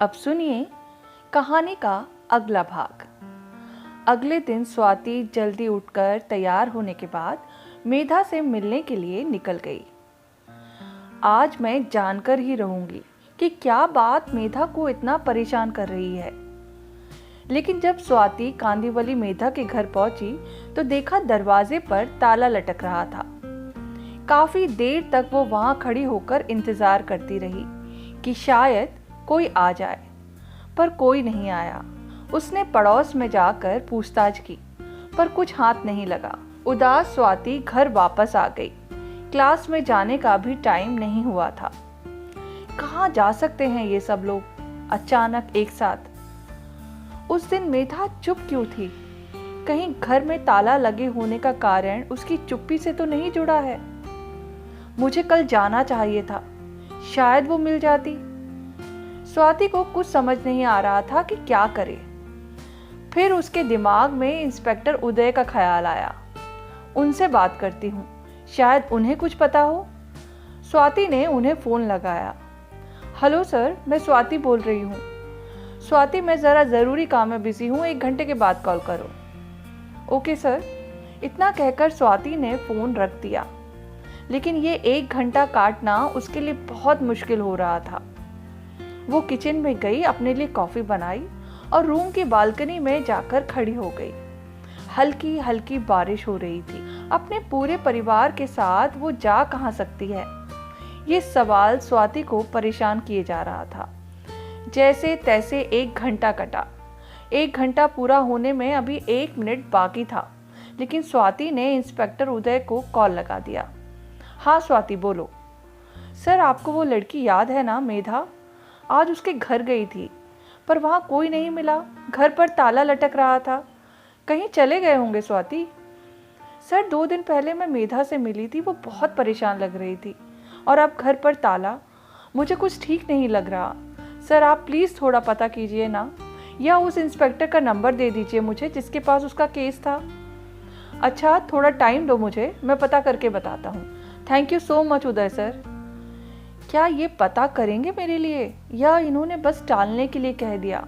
अब सुनिए कहानी का अगला भाग। अगले दिन स्वाति जल्दी उठकर तैयार होने के बाद मेधा से मिलने के लिए निकल गई। आज मैं जानकर ही रहूंगी कि क्या बात मेधा को इतना परेशान कर रही है। लेकिन जब स्वाति कांदीवली मेधा के घर पहुंची तो देखा दरवाजे पर ताला लटक रहा था। काफी देर तक वो वहां खड़ी होकर इंतजार करती रही कि शायद कोई आ जाए, पर कोई नहीं आया। उसने पड़ोस में जाकर पूछताछ की, पर कुछ हाथ नहीं लगा। उदास स्वाति घर वापस आ गई। क्लास में जाने का भी टाइम नहीं हुआ था। कहाँ जा सकते हैं ये सब लोग अचानक एक साथ। उस दिन मेधा चुप क्यों थी? कहीं घर में ताला लगे होने का कारण उसकी चुप्पी से तो नहीं जुड़ा है। मुझे कल जाना चाहिए था, शायद वो मिल जाती। स्वाति को कुछ समझ नहीं आ रहा था कि क्या करे। फिर उसके दिमाग में इंस्पेक्टर उदय का ख्याल आया। उनसे बात करती हूँ, शायद उन्हें कुछ पता हो। स्वाति ने उन्हें फोन लगाया। हेलो सर, मैं स्वाति बोल रही हूँ। स्वाति, मैं ज़रा ज़रूरी काम में बिजी हूँ, 1 घंटे के बाद कॉल करो। Okay sir. इतना कहकर स्वाति ने फ़ोन रख दिया। लेकिन ये 1 घंटा काटना उसके लिए बहुत मुश्किल हो रहा था। वो किचन में गई, अपने लिए कॉफ़ी बनाई और रूम की बालकनी में जाकर खड़ी हो गई। हल्की हल्की बारिश हो रही थी। अपने पूरे परिवार के साथ वो जा कहाँ सकती है? ये सवाल स्वाति को परेशान किए जा रहा था। जैसे तैसे 1 घंटा कटा। 1 घंटा पूरा होने में अभी 1 मिनट बाकी था, लेकिन स्वाति ने इंस्पेक्टर उदय को कॉल लगा दिया। हाँ स्वाति, बोलो। सर, आपको वो लड़की याद है ना, मेधा? आज उसके घर गई थी, पर वहाँ कोई नहीं मिला। घर पर ताला लटक रहा था। कहीं चले गए होंगे स्वाति। सर, 2 दिन पहले मैं मेधा से मिली थी, वो बहुत परेशान लग रही थी। और अब घर पर ताला, मुझे कुछ ठीक नहीं लग रहा। सर, आप प्लीज़ थोड़ा पता कीजिए ना, या उस इंस्पेक्टर का नंबर दे दीजिए मुझे जिसके पास उसका केस था। अच्छा, थोड़ा टाइम दो मुझे, मैं पता करके बताता हूँ। Thank you so much Uday sir. क्या ये पता करेंगे मेरे लिए, या इन्होंने बस टालने के लिए कह दिया?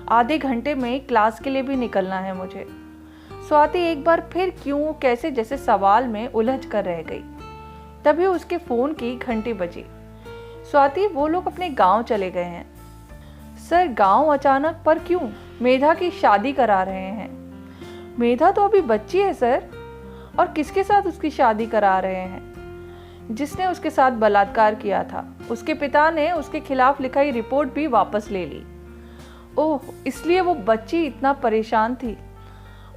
आधे घंटे में क्लास के लिए भी निकलना है मुझे। स्वाति एक बार फिर क्यों कैसे जैसे सवाल में उलझ कर रह गई। तभी उसके फ़ोन की घंटी बजी। स्वाति, वो लोग अपने गांव चले गए हैं। सर, गांव अचानक? पर क्यों? मेधा की शादी करा रहे हैं। मेधा तो अभी बच्ची है सर। और किसके साथ उसकी शादी करा रहे हैं? जिसने उसके साथ बलात्कार किया था। उसके पिता ने उसके खिलाफ लिखाई रिपोर्ट भी वापस ले ली। ओह, इसलिए वो बच्ची इतना परेशान थी।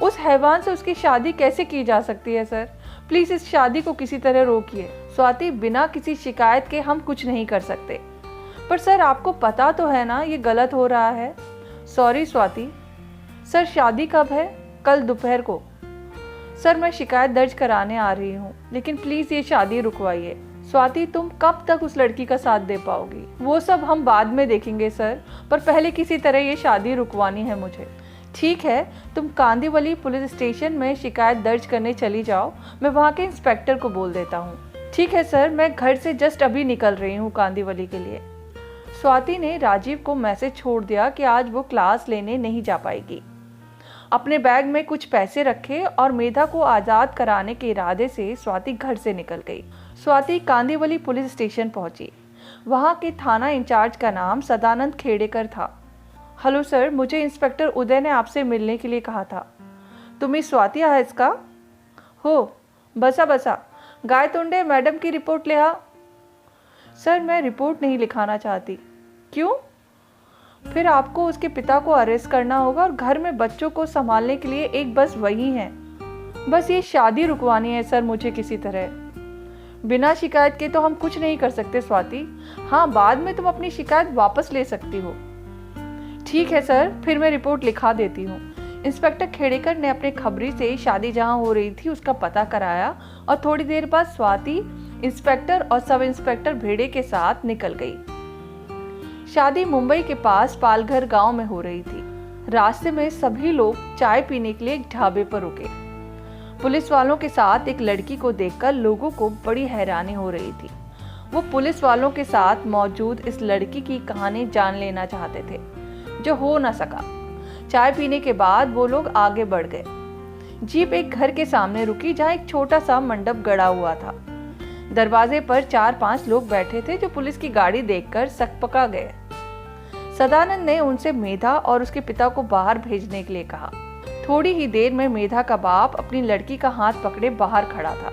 उस हैवान से उसकी शादी कैसे की जा सकती है सर? प्लीज़ इस शादी को किसी तरह रोकिए। स्वाति, बिना किसी शिकायत के हम कुछ नहीं कर सकते। पर सर, आपको पता तो है ना ये गलत हो रहा है। सॉरी स्वाति। सर, शादी कब है? कल दोपहर को। सर, मैं शिकायत दर्ज कराने आ रही हूँ, लेकिन प्लीज़ ये शादी रुकवाइए। स्वाति, तुम कब तक उस लड़की का साथ दे पाओगी? वो सब हम बाद में देखेंगे सर, पर पहले किसी तरह ये शादी रुकवानी है मुझे। ठीक है, तुम कांदीवली पुलिस स्टेशन में शिकायत दर्ज करने चली जाओ, मैं वहाँ के इंस्पेक्टर को बोल देता हूँ। ठीक है सर, मैं घर से जस्ट अभी निकल रही हूँ कांदीवली के लिए। स्वाति ने राजीव को मैसेज छोड़ दिया कि आज वो क्लास लेने नहीं जा पाएगी। अपने बैग में कुछ पैसे रखे और मेधा को आज़ाद कराने के इरादे से स्वाति घर से निकल गई। स्वाति कांदीवली पुलिस स्टेशन पहुंची। वहां के थाना इंचार्ज का नाम सदानंद खेड़ेकर था। हेलो सर, मुझे इंस्पेक्टर उदय ने आपसे मिलने के लिए कहा था। तुम्ही स्वाति आहेस का? हो, बसा बसा। गायतोंडे मैडम की रिपोर्ट लिहा। सर, मैं रिपोर्ट नहीं लिखाना चाहती। क्यों? फिर आपको उसके पिता को अरेस्ट करना होगा और घर में बच्चों को संभालने के लिए एक बस वही है। बस ये शादी रुकवानी है सर मुझे किसी तरह। बिना शिकायत के तो हम कुछ नहीं कर सकते स्वाति। हाँ, बाद में तुम अपनी शिकायत वापस ले सकती हो। ठीक है सर, फिर मैं रिपोर्ट लिखा देती हूँ। इंस्पेक्टर खेड़ेकर ने अपने खबरी से शादी जहाँ हो रही थी उसका पता कराया और थोड़ी देर बाद स्वाति इंस्पेक्टर और सब इंस्पेक्टर भेड़े के साथ निकल गई। शादी मुंबई के पास पालघर गांव में हो रही थी। रास्ते में सभी लोग चाय पीने के लिए एक ढाबे पर रुके। पुलिस वालों के साथ एक लड़की को देखकर लोगों को बड़ी हैरानी हो रही थी। वो पुलिस वालों के साथ मौजूद इस लड़की की कहानी जान लेना चाहते थे, जो हो ना सका। चाय पीने के बाद वो लोग आगे बढ़ गए। जीप एक घर के सामने रुकी जहाँ एक छोटा सा मंडप गड़ा हुआ था। दरवाजे पर 4-5 लोग बैठे थे जो पुलिस की गाड़ी देखकर सकपका गए। सदानंद ने उनसे मेधा और उसके पिता को बाहर भेजने के लिए कहा। थोड़ी ही देर में मेधा का बाप अपनी लड़की का हाथ पकड़े बाहर खड़ा था।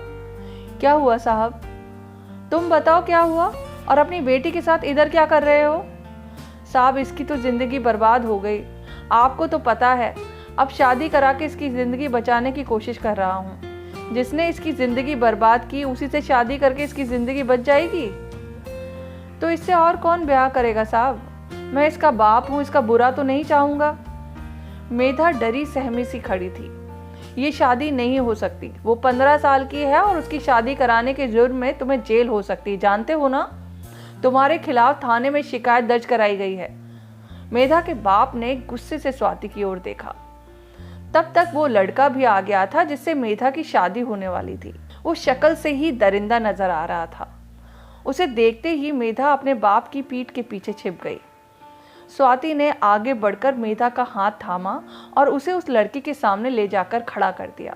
क्या हुआ साहब? तुम बताओ क्या हुआ, और अपनी बेटी के साथ इधर क्या कर रहे हो? साहब, इसकी तो जिंदगी बर्बाद हो गई। आपको तो पता है, अब शादी करा के इसकी जिंदगी बचाने की कोशिश कर रहा हूँ। जिसने इसकी जिंदगी बर्बाद की उसी से शादी करके इसकी जिंदगी बच जाएगी। तो इससे और कौन ब्याह करेगा साहब? मैं इसका बाप हूँ, इसका बुरा तो नहीं चाहूंगा। मेधा डरी सहमी सी खड़ी थी। ये शादी नहीं हो सकती। वो 15 साल की है और उसकी शादी कराने के जुर्म में तुम्हें जेल हो सकती है, जानते हो ना? तुम्हारे खिलाफ थाने में शिकायत दर्ज कराई गई है। मेधा के बाप ने गुस्से से स्वाति की ओर देखा। तब तक वो लड़का भी आ गया था जिससे मेधा की शादी होने वाली थी। वो शक्ल से ही दरिंदा नजर आ रहा था। उसे देखते ही मेधा अपने बाप की पीठ के पीछे छिप गई। स्वाति ने आगे बढ़कर मेधा का हाथ थामा और उसे उस लड़की के सामने ले जाकर खड़ा कर दिया।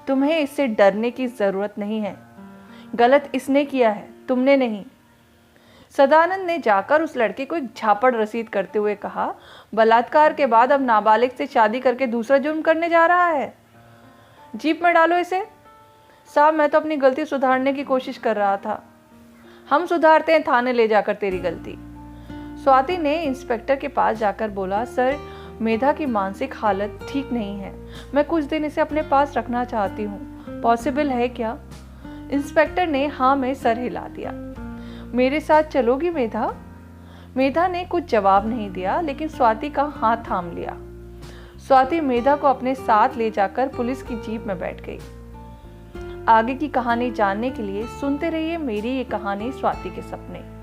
तुम्हें इससे डरने की जरूरत नहीं है। गलत इसने किया है, तुमने नहीं। सदानंद ने जाकर उस लड़के को एक झापड़ रसीद करते हुए कहा, बलात्कार के बाद अब नाबालिग से शादी करके दूसरा जुर्म करने जा रहा है। जीप में डालो इसे। साहब, मैं तो अपनी गलती सुधारने की कोशिश कर रहा था। हम सुधारते हैं थाने ले जाकर तेरी गलती। स्वाति ने इंस्पेक्टर के पास जाकर बोला, सर, मेधा की मानसिक हालत ठीक नहीं है। मैं कुछ दिन इसे अपने पास रखना चाहती हूँ। पॉसिबल है क्या? इंस्पेक्टर ने हाँ में सर हिला दिया। मेरे साथ चलोगी मेधा? मेधा ने कुछ जवाब नहीं दिया, लेकिन स्वाति का हाथ थाम लिया। स्वाति मेधा को अपने साथ ले जाकर पुलिस की जीप में बैठ गई। आगे की कहानी जानने के लिए सुनते रहिए मेरी ये कहानी स्वाति के सपने।